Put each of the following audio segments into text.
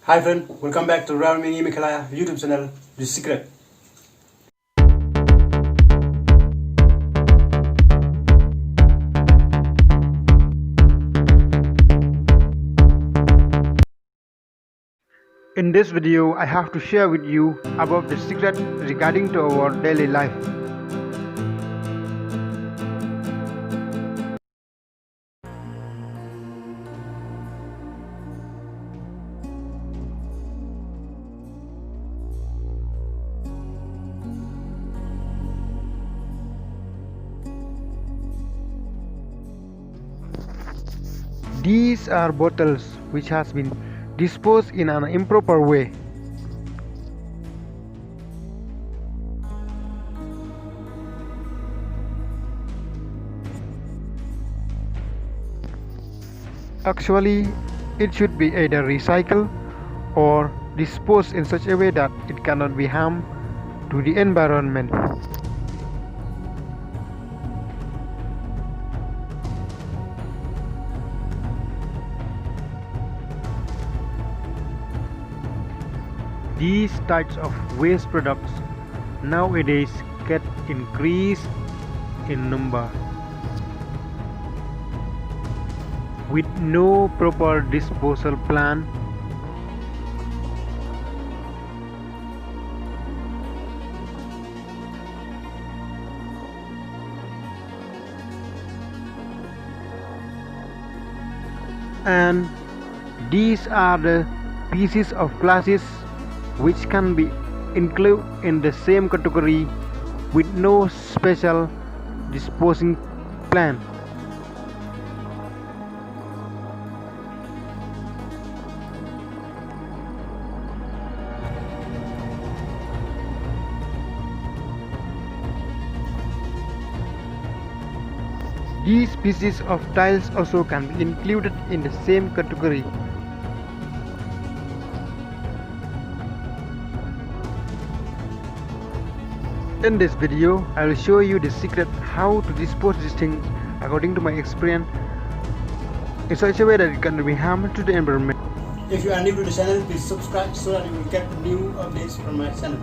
Hi friend, welcome back to Riwar Mihngi Meghalaya YouTube channel, The Secret. In this video, I have to share with you about the secret regarding to our daily life. These are bottles which has been disposed in an improper way. Actually, it should be either recycled or disposed in such a way that it cannot be harmed to the environment. These types of waste products nowadays get increased in number with no proper disposal plan. And these are the pieces of glasses which can be included in the same category with no special disposing plan. These pieces of tiles also can be included in the same category. In this video, I will show you the secret how to dispose this thing according to my experience in such a way that it can be harmed to the environment. If you are new to the channel, please subscribe so that you will get new updates from my channel.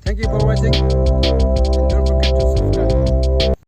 Thank you for watching.